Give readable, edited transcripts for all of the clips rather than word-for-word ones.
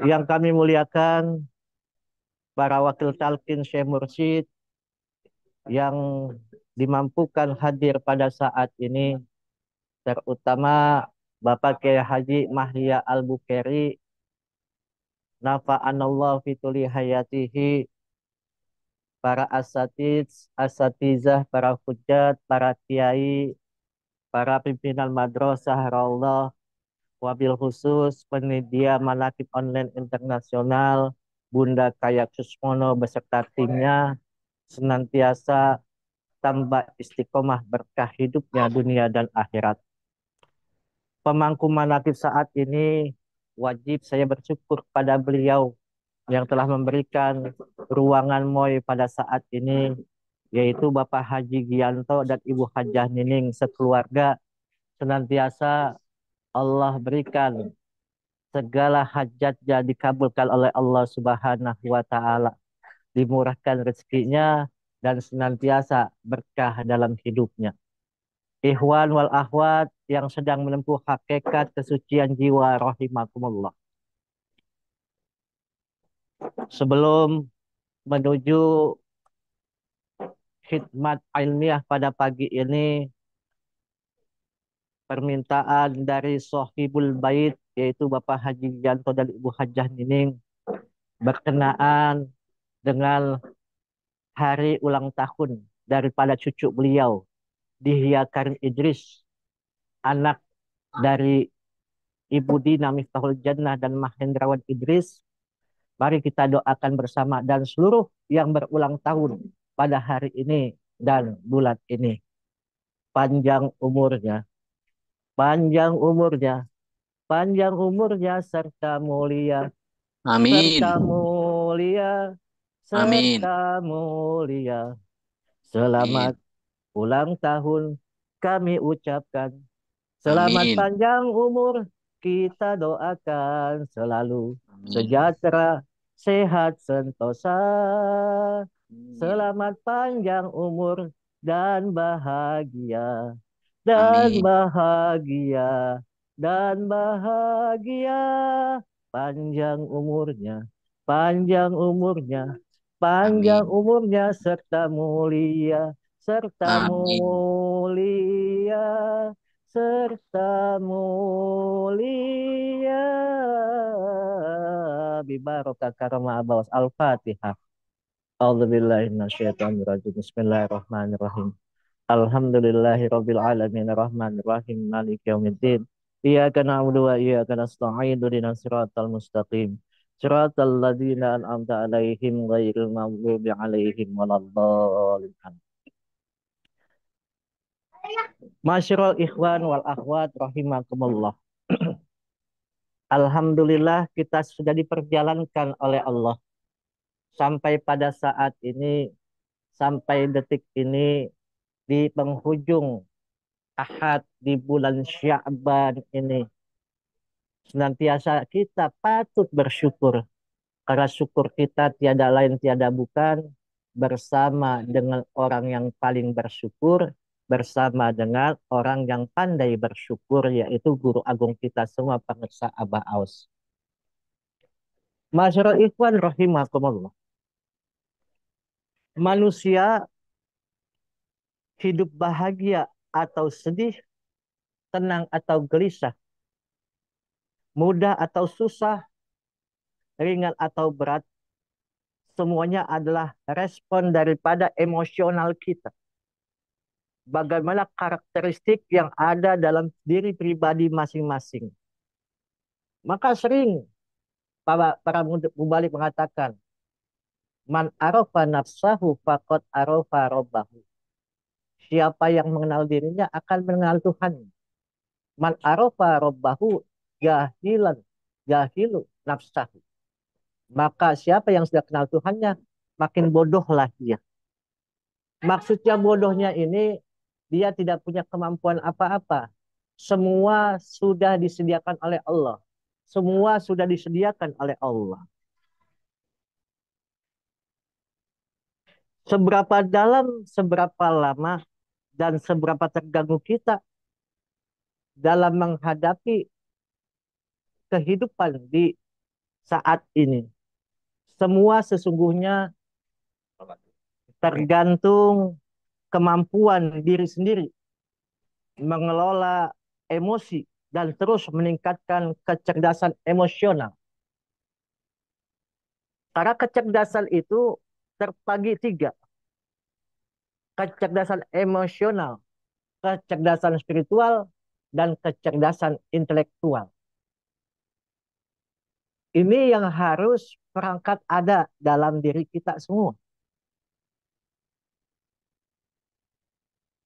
Yang kami muliakan para wakil talqin Syekh Mursyid yang dimampukan hadir pada saat ini, terutama Bapak Kiai Haji Mahya Al-Bukhari, nafa'anallahu fituli hayatihi, para asatizah, para hujat, para kiai, para pimpinan madrasah Raullah, wabil khusus penyedia manakib online internasional, Bunda Kayak Susmono beserta timnya, senantiasa tambah istiqomah berkah hidupnya dunia dan akhirat. Pemangku manakib saat ini wajib saya bersyukur pada beliau yang telah memberikan ruangan MOI pada saat ini, yaitu Bapak Haji Gianto dan Ibu Hajah Nining sekeluarga. Senantiasa Allah berikan segala hajatnya dikabulkan oleh Allah Subhanahu wa taala, dimurahkan rezekinya dan senantiasa berkah dalam hidupnya. Ikhwan wal akhwat yang sedang menempuh hakikat kesucian jiwa rahimakumullah. Sebelum menuju khidmat ilmiah pada pagi ini, permintaan dari Sohibul Bait yaitu Bapak Haji Yanto dan Ibu Hajah Nining berkenaan dengan hari ulang tahun daripada cucu beliau, Dihya Karim Idris, anak dari Ibu Dina Miftahul Jannah dan Mahendrawan Idris. Mari kita doakan bersama dan seluruh yang berulang tahun pada hari ini dan bulan ini. Panjang umurnya, panjang umurnya, panjang umurnya serta mulia, serta Amin. mulia, Amin. serta mulia. Selamat Amin. ulang tahun kami ucapkan. Selamat Amin. panjang umur kita doakan selalu Amin. sejahtera, sehat, sentosa. Amin. Selamat panjang umur dan bahagia, dan Amin. bahagia, dan bahagia. Panjang umurnya, panjang umurnya, panjang Amin. umurnya serta mulia, serta Amin. mulia, serta mulia. Bibarokah karma abawas al-fatihah. A'udzubillahiminasyaitonirrajim. Bismillahirrahmanirrahim. Alhamdulillahirabbil alamin arrahmanir rahim maliki yaumiddin. Iyyaka na'budu wa iyyaka nasta'in ihdinas siratal mustaqim. Siratal ladzina an'amta 'alaihim ghairil maghdubi 'alaihim waladdallin. Masyarul ikhwan wal akhwat rahimakumullah. Alhamdulillah kita sudah diperjalankan oleh Allah sampai pada saat ini, sampai detik ini, di penghujung Ahad di bulan Sya'ban ini. Senantiasa kita patut bersyukur. Karena syukur kita tiada lain tiada bukan bersama dengan orang yang paling bersyukur, bersama dengan orang yang pandai bersyukur, yaitu guru agung kita semua, pemirsa Abah Aus. Masyarakat ikhwan rahimakumullah. Manusia hidup bahagia atau sedih, tenang atau gelisah, mudah atau susah, ringan atau berat, semuanya adalah respon daripada emosional kita. Bagaimana karakteristik yang ada dalam diri pribadi masing-masing. Maka sering para mubalik mengatakan, man arofa nafsahu fakot arofa robbahu. Siapa yang mengenal dirinya akan mengenal Tuhan. Man arofa robbahu jahilan, jahilu nafsahu. Maka siapa yang sudah kenal Tuhannya, makin bodohlah dia. Maksudnya bodohnya ini, dia tidak punya kemampuan apa-apa. Semua sudah disediakan oleh Allah. Semua sudah disediakan oleh Allah. Seberapa dalam, seberapa lama, dan seberapa terganggu kita dalam menghadapi kehidupan di saat ini. Semua sesungguhnya tergantung kemampuan diri sendiri mengelola emosi dan terus meningkatkan kecerdasan emosional. Karena kecerdasan itu terbagi tiga. Kecerdasan emosional, kecerdasan spiritual, dan kecerdasan intelektual. Ini yang harus perangkat ada dalam diri kita semua.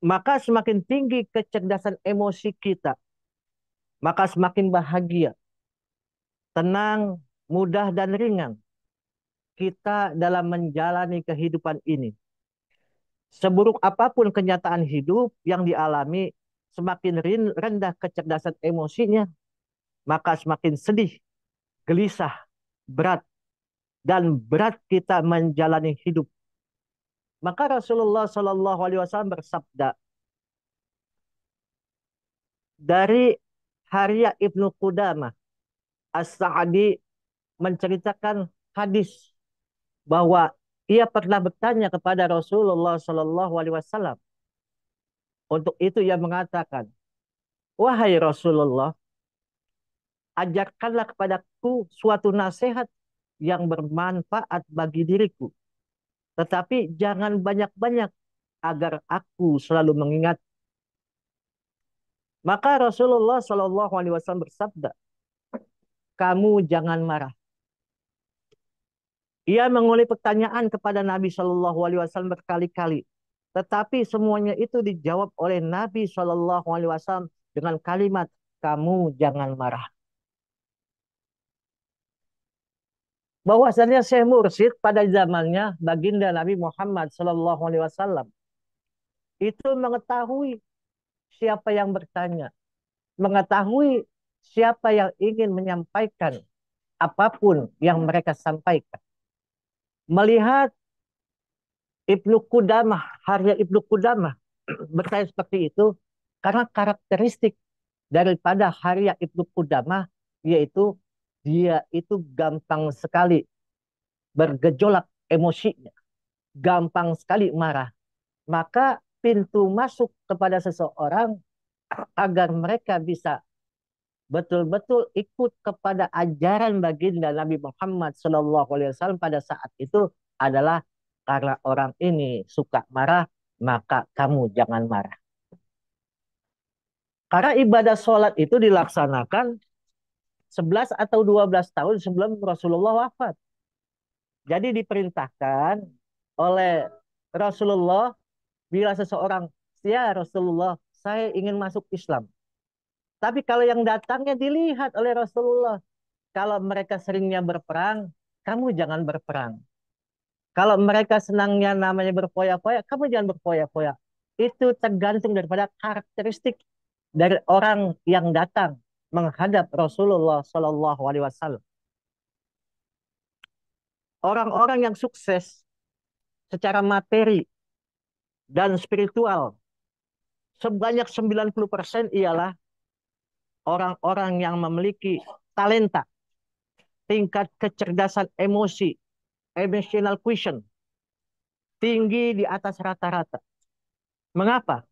Maka semakin tinggi kecerdasan emosi kita, maka semakin bahagia, tenang, mudah, dan ringan kita dalam menjalani kehidupan ini. Seburuk apapun kenyataan hidup yang dialami, semakin rendah kecerdasan emosinya, maka semakin sedih, gelisah, berat, dan berat kita menjalani hidup. Maka Rasulullah Shallallahu Alaihi Wasallam bersabda dari Harya Ibnu Qudamah As-Sa'di menceritakan hadis bahwa ia pernah bertanya kepada Rasulullah Shallallahu Alaihi Wasallam. Untuk itu ia mengatakan, wahai Rasulullah, ajarkanlah kepadaku suatu nasihat yang bermanfaat bagi diriku. Tetapi jangan banyak-banyak agar aku selalu mengingat. Maka Rasulullah Shallallahu Alaihi Wasallam bersabda, kamu jangan marah. Ia mengulai pertanyaan kepada Nabi Shallallahu Alaihi Wasallam berkali-kali. Tetapi semuanya itu dijawab oleh Nabi Shallallahu Alaihi Wasallam dengan kalimat, kamu jangan marah. Bahwasannya Syekh Mursyid pada zamannya baginda Nabi Muhammad Shallallahu Alaihi Wasallam itu mengetahui siapa yang bertanya, mengetahui siapa yang ingin menyampaikan apapun yang mereka sampaikan. Melihat Ibnu Qudamah, Harya Ibnu Qudamah bertanya seperti itu karena karakteristik daripada Harya Ibnu Qudamah yaitu dia itu gampang sekali bergejolak emosinya, gampang sekali marah. Maka pintu masuk kepada seseorang agar mereka bisa betul-betul ikut kepada ajaran baginda Nabi Muhammad SAW pada saat itu adalah karena orang ini suka marah, maka kamu jangan marah. Karena ibadah sholat itu dilaksanakan 11 atau 12 tahun sebelum Rasulullah wafat. Jadi diperintahkan oleh Rasulullah bila seseorang, ya Rasulullah, saya ingin masuk Islam. Tapi kalau yang datangnya dilihat oleh Rasulullah, kalau mereka seringnya berperang, kamu jangan berperang. Kalau mereka senangnya namanya berfoya-foya, kamu jangan berfoya-foya. Itu tergantung daripada karakteristik dari orang yang datang menghadap Rasulullah Shallallahu Alaihi Wasallam. Orang-orang yang sukses secara materi dan spiritual sebanyak 90% ialah orang-orang yang memiliki talenta, tingkat kecerdasan emosi, emotional quotient tinggi di atas rata-rata. Mengapa?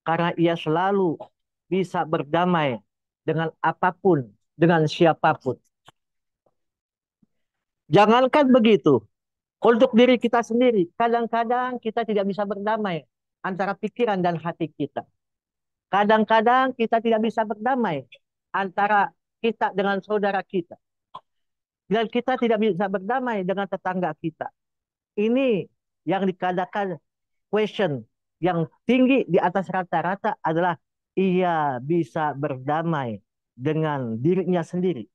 Karena ia selalu bisa berdamai dengan apapun, dengan siapapun. Jangankan begitu, untuk diri kita sendiri, kadang-kadang kita tidak bisa berdamai antara pikiran dan hati kita. Kadang-kadang kita tidak bisa berdamai antara kita dengan saudara kita. Dan kita tidak bisa berdamai dengan tetangga kita. Ini yang dikatakan question yang tinggi di atas rata-rata adalah ia bisa berdamai dengan dirinya sendiri.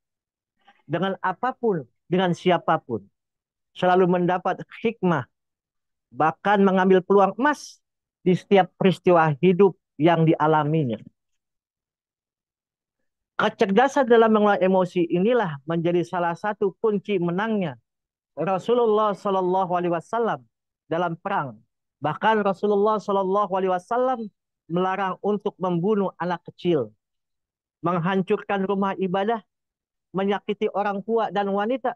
Dengan apapun, dengan siapapun. Selalu mendapat hikmah, bahkan mengambil peluang emas di setiap peristiwa hidup yang dialaminya. Kecerdasan dalam mengelola emosi inilah menjadi salah satu kunci menangnya Rasulullah Shallallahu Alaihi Wasallam dalam perang. Bahkan Rasulullah Shallallahu Alaihi Wasallam melarang untuk membunuh anak kecil, menghancurkan rumah ibadah, menyakiti orang tua dan wanita,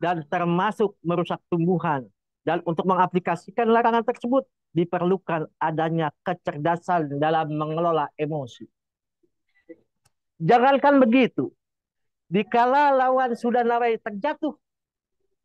dan termasuk merusak tumbuhan. Dan untuk mengaplikasikan larangan tersebut, diperlukan adanya kecerdasan dalam mengelola emosi. Jangankan begitu, dikala lawan sudah narai terjatuh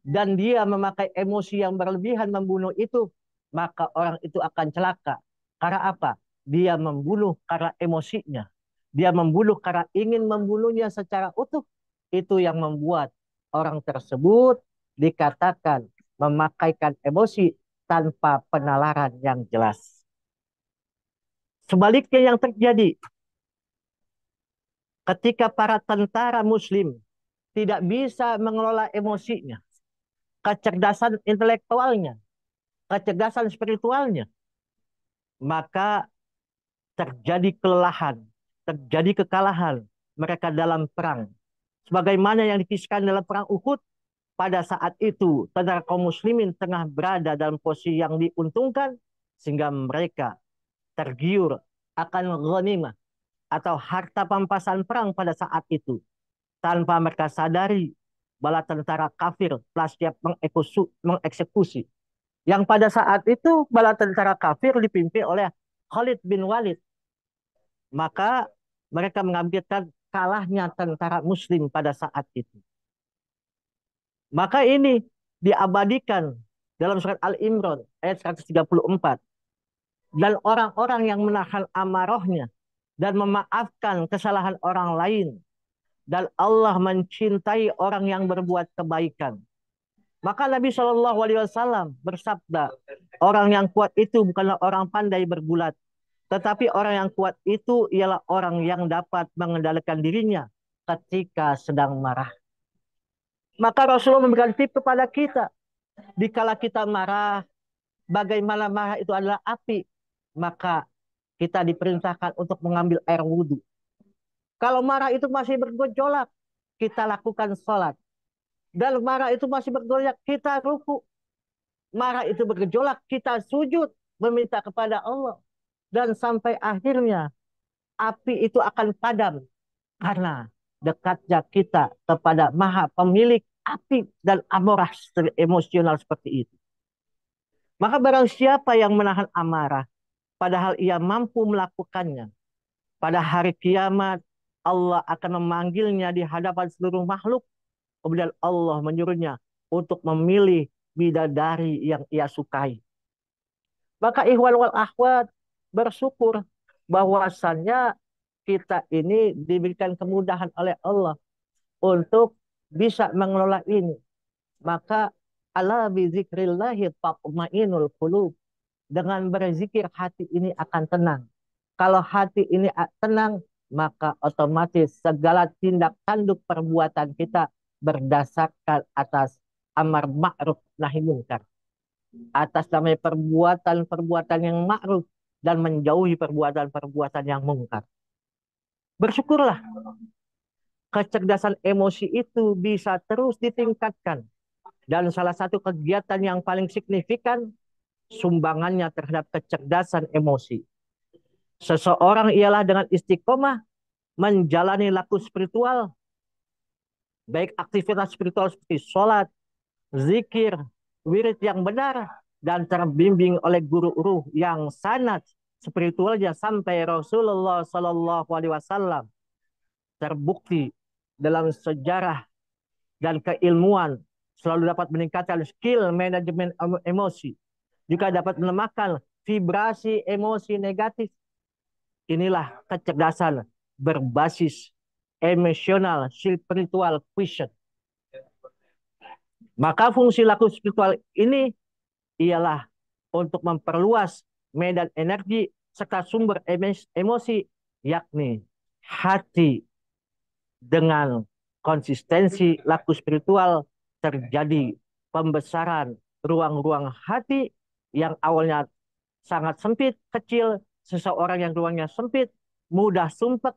dan dia memakai emosi yang berlebihan membunuh itu, maka orang itu akan celaka. Karena apa? Dia membunuh karena emosinya. Dia membunuh karena ingin membunuhnya secara utuh. Itu yang membuat orang tersebut dikatakan memakaikan emosi tanpa penalaran yang jelas. Sebaliknya yang terjadi ketika para tentara muslim tidak bisa mengelola emosinya, kecerdasan intelektualnya, kecerdasan spiritualnya, maka terjadi kelelahan, terjadi kekalahan mereka dalam perang. Sebagaimana yang dikisahkan dalam perang Uhud, pada saat itu tentara kaum muslimin tengah berada dalam posisi yang diuntungkan, sehingga mereka tergiur akan ghanimah atau harta pampasan perang pada saat itu, tanpa mereka sadari bala tentara kafir telah siap mengeksekusi. Yang pada saat itu bala tentara kafir dipimpin oleh Khalid bin Walid. Maka mereka mengambilkan kalahnya tentara muslim pada saat itu. Maka ini diabadikan dalam surat Al-Imran ayat 134. Dan orang-orang yang menahan amarahnya dan memaafkan kesalahan orang lain. Dan Allah mencintai orang yang berbuat kebaikan. Maka Nabi Shallallahu Alaihi Wasallam bersabda, orang yang kuat itu bukanlah orang pandai bergulat, tetapi orang yang kuat itu ialah orang yang dapat mengendalikan dirinya ketika sedang marah. Maka Rasulullah memberikan tips kepada kita, dikala kita marah, bagaimana marah itu adalah api, maka kita diperintahkan untuk mengambil air wudhu. Kalau marah itu masih bergejolak, kita lakukan sholat. Dan marah itu masih bergejolak, kita ruku. Marah itu bergejolak, kita sujud meminta kepada Allah. Dan sampai akhirnya api itu akan padam karena dekatnya kita kepada Maha Pemilik api dan amarah emosional seperti itu. Maka barang siapa yang menahan amarah, padahal ia mampu melakukannya, pada hari kiamat Allah akan memanggilnya di hadapan seluruh makhluk. Kemudian Allah menyuruhnya untuk memilih bidadari yang ia sukai. Maka ikhwan wal akhwat, bersyukur bahwasannya kita ini diberikan kemudahan oleh Allah untuk bisa mengelola ini. Maka ala bizikrillahi tatmainul qulub. Dengan berzikir hati ini akan tenang. Kalau hati ini tenang, maka otomatis segala tindak tanduk perbuatan kita berdasarkan atas amar ma'ruf nahi munkar. Atas namanya perbuatan-perbuatan yang ma'ruf dan menjauhi perbuatan-perbuatan yang mungkar. Bersyukurlah kecerdasan emosi itu bisa terus ditingkatkan. Dan salah satu kegiatan yang paling signifikan sumbangannya terhadap kecerdasan emosi. Seseorang ialah dengan istiqomah menjalani laku spiritual, baik aktivitas spiritual seperti sholat, zikir, wirid yang benar, dan terbimbing oleh guru ruh yang sanad spiritualnya sampai Rasulullah Sallallahu Alaihi Wasallam. Terbukti dalam sejarah dan keilmuan selalu dapat meningkatkan skill manajemen emosi, juga dapat melemahkan vibrasi emosi negatif. Inilah kecerdasan berbasis emosional spiritual quotient. Maka fungsi laku spiritual ini ialah untuk memperluas medan energi serta sumber emosi, yakni hati. Dengan konsistensi laku spiritual terjadi pembesaran ruang-ruang hati yang awalnya sangat sempit, kecil. Seseorang yang ruangnya sempit, mudah sumpek,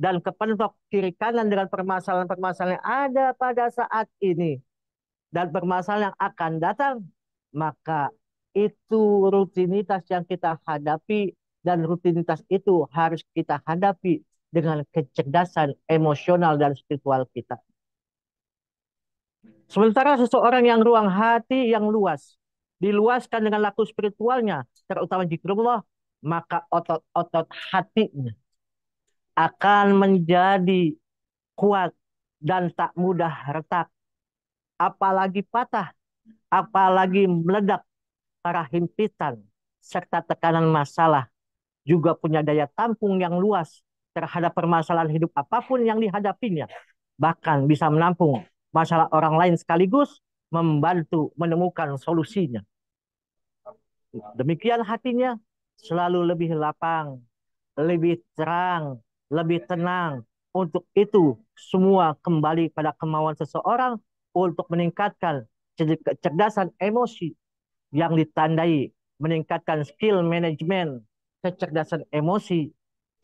dan kepentok kiri kanan dengan permasalahan-permasalahan yang ada pada saat ini dan permasalahan yang akan datang, maka itu rutinitas yang kita hadapi, dan rutinitas itu harus kita hadapi dengan kecerdasan emosional dan spiritual kita. Sementara seseorang yang ruang hati yang luas, diluaskan dengan laku spiritualnya, terutama zikrullah, maka otot-otot hatinya akan menjadi kuat dan tak mudah retak, apalagi patah, apalagi meledak para himpitan serta tekanan masalah, juga punya daya tampung yang luas terhadap permasalahan hidup apapun yang dihadapinya, bahkan bisa menampung masalah orang lain sekaligus membantu menemukan solusinya. Demikian hatinya selalu lebih lapang, lebih terang, lebih tenang. Untuk itu semua kembali pada kemauan seseorang untuk meningkatkan kecerdasan emosi yang ditandai meningkatkan skill manajemen kecerdasan emosi.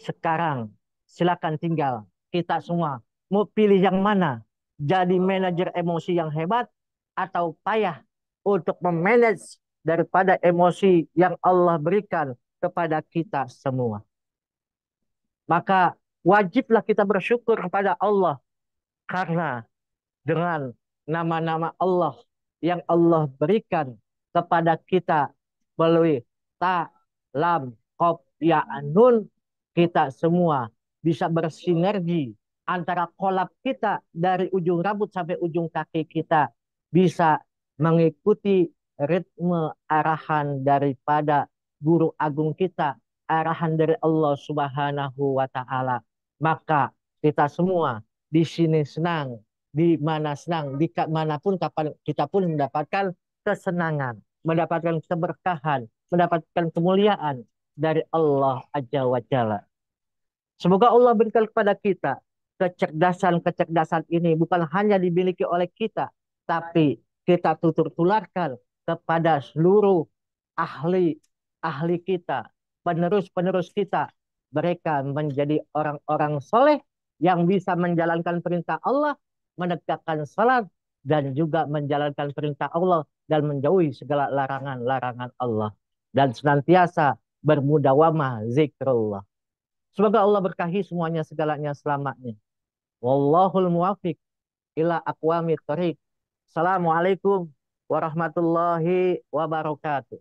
Sekarang silakan tinggal kita semua mau pilih yang mana, jadi manajer emosi yang hebat atau payah untuk memanage daripada emosi yang Allah berikan kepada kita semua. Maka wajiblah kita bersyukur kepada Allah karena dengan nama-nama Allah yang Allah berikan kepada kita melalui ta, lam, kof, ya, nun, kita semua bisa bersinergi antara kolab kita dari ujung rambut sampai ujung kaki kita bisa mengikuti ritme arahan daripada guru agung kita, arahan dari Allah Subhanahu wa taala. Maka kita semua di sini senang, di mana senang, di manapun kapan kita pun mendapatkan kesenangan, mendapatkan keberkahan, mendapatkan kemuliaan dari Allah Azza wa Jalla. Semoga Allah berikan kepada kita kecerdasan-kecerdasan ini bukan hanya dimiliki oleh kita, tapi kita tutur tularkan kepada seluruh ahli kita, penerus-penerus kita. Mereka menjadi orang-orang soleh yang bisa menjalankan perintah Allah, menegakkan salat, dan juga menjalankan perintah Allah dan menjauhi segala larangan-larangan Allah. Dan senantiasa bermudawamah zikrullah. Semoga Allah berkahi semuanya segalanya selamanya. Wallahul muwafiq ila aqwamit thoriq. Assalamualaikum warahmatullahi wabarakatuh.